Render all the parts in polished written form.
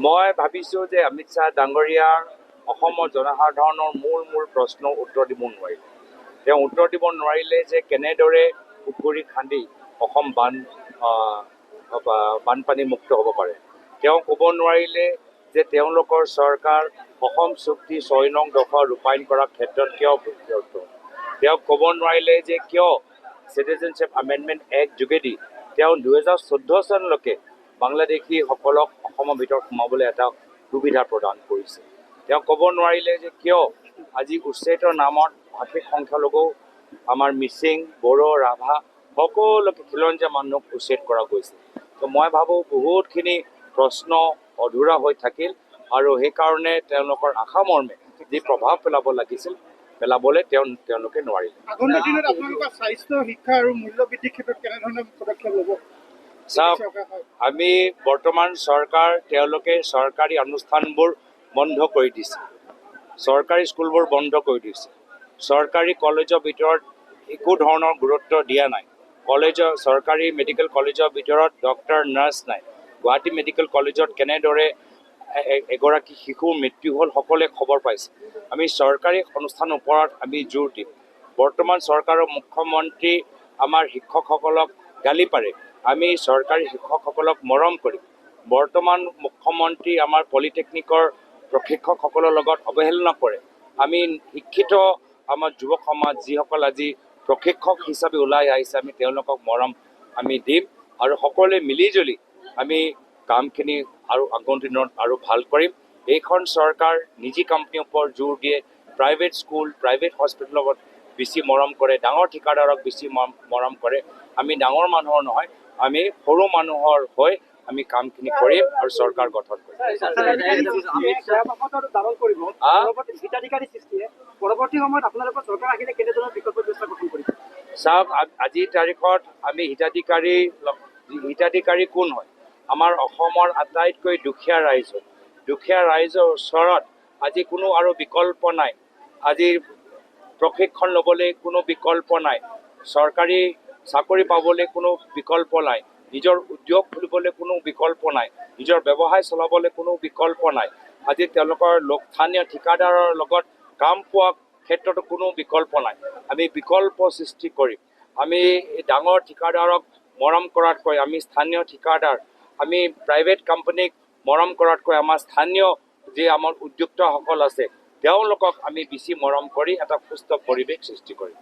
মই ভাবিছোঁ যে অমিত শ্বাহ ডাঙৰীয়াৰ অসমৰ জনসাধাৰণৰ মূল প্ৰশ্নৰ উত্তৰ দিব নোৱাৰিলে। তেওঁ উত্তৰ দিব নোৱাৰিলে যে কেনেদৰে পুখুৰী খান্দি অসম বানপানী মুক্ত হ'ব পাৰে। তেওঁ ক'ব নোৱাৰিলে যে তেওঁলোকৰ চৰকাৰ অসম চুক্তি ৬ নং দফা ৰূপায়ণ কৰাৰ ক্ষেত্ৰত কিয় ব্যৰ্থ। তেওঁ ক'ব নোৱাৰিলে যে কিয় চিটিজেনশ্বিপ এমেণ্ডমেণ্ট এক্ট যোগেদি তেওঁ 2014 চনলৈকে বাংলাদেশীসকলক অসমৰ ভিতৰত সোমাবলৈ এটা সুবিধা প্ৰদান কৰিছে। তেওঁ ক'ব নোৱাৰিলে যে কিয় আজি উচ্ছেদৰ নামত ভাষিক সংখ্যালঘু আমাৰ মিচিং, বড়ো, ৰাভা সকলোকে খিলঞ্জীয়া মানুহক উচ্ছেদ কৰা গৈছে। তো মই ভাবোঁ বহুতখিনি প্ৰশ্ন অধুৰা হৈ থাকিল আৰু সেইকাৰণে তেওঁলোকৰ আশা মৰ্মে যি প্ৰভাৱ পেলাব লাগিছিল পেলাবলৈ তেওঁলোকে নোৱাৰিলে। আগন্তুক দিনত আপোনালোকৰ স্বাস্থ্য, শিক্ষা আৰু মূল্য বৃদ্ধিৰ ক্ষেত্ৰত কেনেধৰণৰ পদক্ষেপ ল'ব? চাওক, আমি বৰ্তমান চৰকাৰ তেওঁলোকে চৰকাৰী অনুষ্ঠানবোৰ বন্ধ কৰি দিছে, চৰকাৰী স্কুলবোৰ বন্ধ কৰি দিছে, চৰকাৰী কলেজৰ ভিতৰত একো ধৰণৰ গুৰুত্ব দিয়া নাই। চৰকাৰী মেডিকেল কলেজৰ ভিতৰত ডক্টৰ, নাৰ্ছ নাই। গুৱাহাটী মেডিকেল কলেজত কেনেদৰে এগৰাকী শিশুৰ মৃত্যু হ'ল সকলোৱে খবৰ পাইছে। আমি চৰকাৰী অনুষ্ঠানৰ ওপৰত আমি জোৰ দিম। বৰ্তমান চৰকাৰৰ মুখ্যমন্ত্ৰী আমাৰ শিক্ষকসকলক গালি পাৰে, আমি চৰকাৰী শিক্ষকসকলক মৰম কৰিম। বৰ্তমান মুখ্যমন্ত্ৰী আমাৰ পলিটেকনিকৰ প্ৰশিক্ষকসকলৰ লগত অৱহেলনা কৰে। আমি শিক্ষিত আমাৰ যুৱ সমাজ যিসকল আজি প্ৰশিক্ষক হিচাপে ওলাই আহিছে, আমি তেওঁলোকক মৰম আমি দিম আৰু সকলোৱে মিলিজুলি আমি কামখিনি আৰু আগন্তুক দিনত আৰু ভাল কৰিম। এইখন চৰকাৰ নিজি কোম্পানীৰ ওপৰত জোৰ দিয়ে, প্ৰাইভেট স্কুল, প্ৰাইভেট হস্পিটেলৰ লগত বেছি মৰম কৰে, ডাঙৰ ঠিকাদাৰক বেছি মৰম কৰে। আমি ডাঙৰ মানুহৰ নহয়, আমি সৰু মানুহৰ হৈ আমি কামখিনি কৰিম আৰু চৰকাৰ গঠন কৰিম। চাওক, আজিৰ তাৰিখত আমি হিতাধিকাৰী কোন হয়? আমাৰ অসমৰ আটাইতকৈ দুখীয়া ৰাইজৰ ওচৰত আজি কোনো আৰু বিকল্প নাই। আজি প্ৰশিক্ষণ ল'বলৈ কোনো বিকল্প নাই, চৰকাৰী চাকৰি পাবলৈ কোনো বিকল্প নাই, নিজৰ উদ্যোগ খুলিবলৈ কোনো বিকল্প নাই, নিজৰ ব্যৱসায় চলাবলৈ কোনো বিকল্প নাই। আজি তেওঁলোকৰ স্থানীয় ঠিকাদাৰৰ লগত কাম পোৱা ক্ষেত্ৰতো কোনো বিকল্প নাই। আমি বিকল্প সৃষ্টি কৰিম। আমি ডাঙৰ ঠিকাদাৰক মৰম কৰাতকৈ আমি স্থানীয় ঠিকাদাৰ, আমি প্ৰাইভেট কোম্পানীক মৰম কৰাতকৈ আমাৰ স্থানীয় যি আমাৰ উদ্যোক্তাসকল আছে তেওঁলোকক আমি বেছি মৰম কৰি এটা সুস্থ পৰিৱেশ সৃষ্টি কৰিম।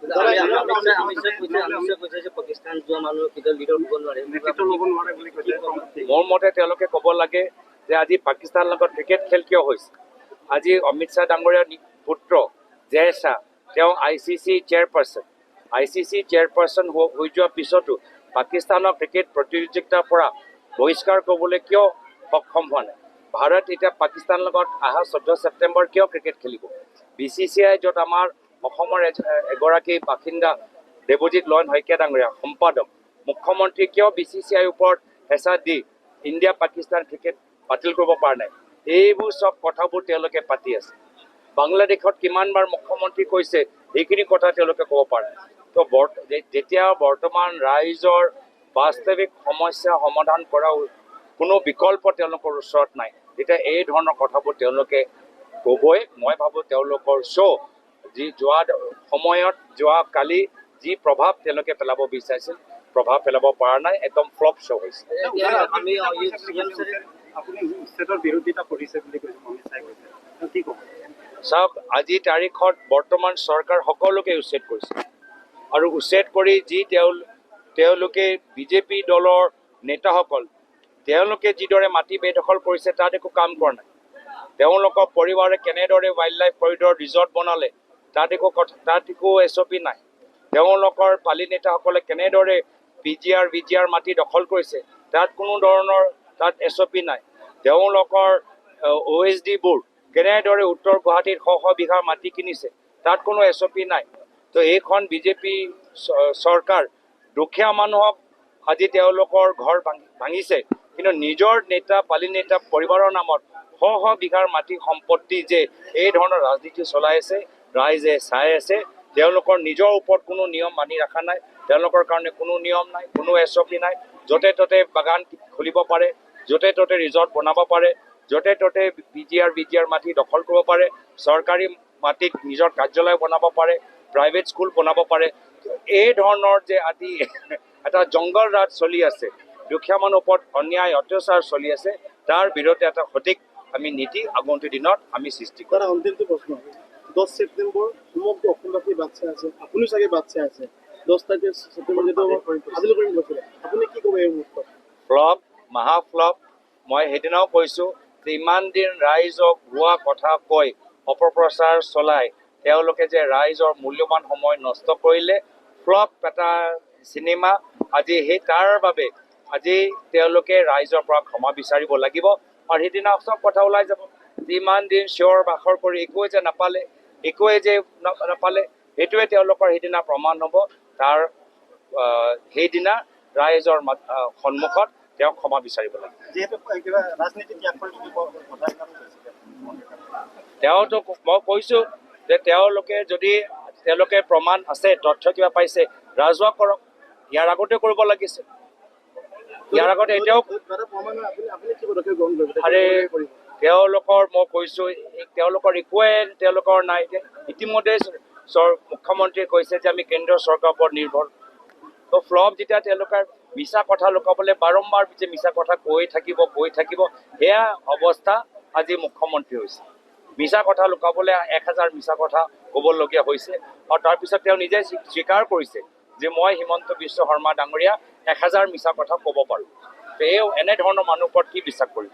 মোৰ মতে তেওঁলোকে ক'ব লাগে যে আজি পাকিস্তানৰ লগত ক্ৰিকেট খেল কিয় হৈছে। আজি অমিত শ্বাহ ডাঙৰীয়াৰ পুত্ৰ জয় শ্বাহ তেওঁ ICC চেয়াৰপাৰ্চন হৈ যোৱাৰ পিছতো পাকিস্তানৰ ক্ৰিকেট প্ৰতিযোগিতাৰ পৰা বহিষ্কাৰ কৰিবলৈ কিয় সক্ষম হোৱা নাই? ভাৰত এতিয়া পাকিস্তানৰ লগত অহা 14 ছেপ্টেম্বৰ কিয় ক্ৰিকেট খেলিব? BCCI য'ত আমাৰ অসমৰ এগৰাকী বাসিন্দা দেৱজিৎ লয়ন শইকীয়া ডাঙৰীয়া সম্পাদক, মুখ্যমন্ত্ৰী কিয় BCCIৰ ওপৰত হেঁচা দি ইণ্ডিয়া পাকিস্তান ক্ৰিকেট বাতিল কৰিব পৰা নাই? এইবোৰ চব কথাবোৰ তেওঁলোকে পাতি আছে। বাংলাদেশত কিমানবাৰ মুখ্যমন্ত্ৰী কৈছে এইখিনি কথা তেওঁলোকে ক'ব পাৰে। তো যেতিয়া বৰ্তমান ৰাইজৰ বাস্তৱিক সমস্যা সমাধান কৰাৰ কোনো বিকল্প তেওঁলোকৰ ওচৰত নাই, তেতিয়া এই ধৰণৰ কথাবোৰ তেওঁলোকে ক'বই। মই ভাবোঁ তেওঁলোকৰ যি যোৱা কালি যি প্ৰভাৱ তেওঁলোকে পেলাব বিচাৰিছিল, প্ৰভাৱ পেলাব পৰা নাই, একদম ফ্লপ শ্ব' হৈছে। চাওক, আজিৰ তাৰিখত বৰ্তমান চৰকাৰ সকলোকে উচ্ছেদ কৰিছে আৰু উচ্ছেদ কৰি যি তেওঁলোকে বিজেপি দলৰ নেতাসকল তেওঁলোকে যিদৰে মাটি বেদখল কৰিছে তাত একো কাম কৰা নাই। তেওঁলোকৰ পৰিবাৰে কেনেদৰে ৱাইল্ড লাইফ কৰিডৰ ৰিজৰ্ট বনালে তাত একো SOP নাই। তেওঁলোকৰ পালি নেতাসকলে কেনেদৰে VGR মাটি দখল কৰিছে তাত কোনো ধৰণৰ SOP নাই। তেওঁলোকৰ OSDবোৰ কেনেদৰে উত্তৰ গুৱাহাটীত শ বিঘাৰ মাটি কিনিছে তাত কোনো SOP নাই। তো এইখন বিজেপি চৰকাৰ দুখীয়া মানুহক আজি তেওঁলোকৰ ঘৰ ভাঙিছে, কিন্তু নিজৰ পালি নেতা পৰিবাৰৰ নামত শ বিঘাৰ মাটি সম্পত্তি যে এই ধৰণৰ ৰাজনীতি চলাই আছে, ৰাইজে চাই আছে। তেওঁলোকৰ নিজৰ ওপৰত কোনো নিয়ম মানি ৰখা নাই, তেওঁলোকৰ কাৰণে কোনো নিয়ম নাই, কোনো SOP নাই। য'তে ত'তে বাগান খুলিব পাৰে, য'তে ত'তে ৰিজৰ্ট বনাব পাৰে, য'তে ত'তে বিজিআৰ মাটি দখল কৰিব পাৰে, চৰকাৰী মাটিত নিজৰ কাৰ্যালয় বনাব পাৰে, প্ৰাইভেট স্কুল বনাব পাৰে। এই ধৰণৰ যে আজি এটা জংগল ৰাজ চলি আছে, দুখীয়া মানুহৰ ওপৰত অন্যায় অত্যাচাৰ চলি আছে, তাৰ বিৰুদ্ধে এটা সঠিক আমি নীতি আগন্তুক দিনত আমি সৃষ্টি কৰিম। তারা অন্তিমটো প্রশ্ন 10 সেপ্টেম্বর সমগ্র অসমবাসী বাচ্চা আছে, আপুনিও চাগে বাচ্চা আছে। 10 তারিখে সেপ্টেম্বর যেহেতু আদিল কৰিম গৈছিলে, আপুনি কি ক'ব এই মুহূৰ্তত? ফ্লপ, মহাফ্লপ। মই সেইদিনাও কৈছোঁ যে ইমান দিন ৰাইজক ভুৱা কথা কৈ অপপ্ৰচাৰ চলাই তেওঁলোকে যে ৰাইজৰ মূল্যৱান সময় নষ্ট কৰিলে, ফ্লপ এটা চিনেমা। আজি সেই তাৰ বাবে আজি তেওঁলোকে ৰাইজৰ পৰা ক্ষমা বিচাৰিব লাগিব আৰু সেইদিনা চব কথা ওলাই যাব। ইমান দিন চিঞৰ বাখৰ কৰি একোৱে যে নাপালে, সেইটোৱে তেওঁলোকৰ সেইদিনা প্ৰমাণ হ'ব। তাৰ সেইদিনা ৰাইজৰ সন্মুখত তেওঁক ক্ষমা বিচাৰিব লাগিব। যিহেতু কিবা ৰাজনীতি ত্যাগ কৰি তেওঁতো মই কৈছোঁ যে তেওঁলোকে প্ৰমাণ আছে, তথ্য কিবা পাইছে, ৰাজহুৱা কৰক। ইয়াৰ আগতে কৰিব লাগিছে, ইয়াৰ আগতে এতিয়াও। আপুনি কি পদক্ষেপ গ্ৰহণ আৰে তেওঁলোকৰ মই কৈছোঁ তেওঁলোকৰ একোৱে তেওঁলোকৰ নাই। ইতিমধ্যে মুখ্যমন্ত্ৰীয়ে কৈছে যে আমি কেন্দ্ৰীয় চৰকাৰৰ ওপৰত নিৰ্ভৰ। তো ফ্লপ যেতিয়া তেওঁলোকে মিছা কথা লুকাবলৈ বাৰম্বাৰ যে মিছা কথা কৈ থাকিব, সেয়া অৱস্থা আজি মুখ্যমন্ত্ৰী হৈছে। মিছা কথা লুকাবলৈ 1000 মিছা কথা ক'বলগীয়া হৈছে আৰু তাৰপিছত তেওঁ নিজে স্বীকাৰ কৰিছে যে মই হিমন্ত বিশ্ব শৰ্মা ডাঙৰীয়া 1000 মিছা কথা ক'ব পাৰোঁ। তো এনেধৰণৰ মানুহৰ ওপৰত কি বিশ্বাস কৰিব?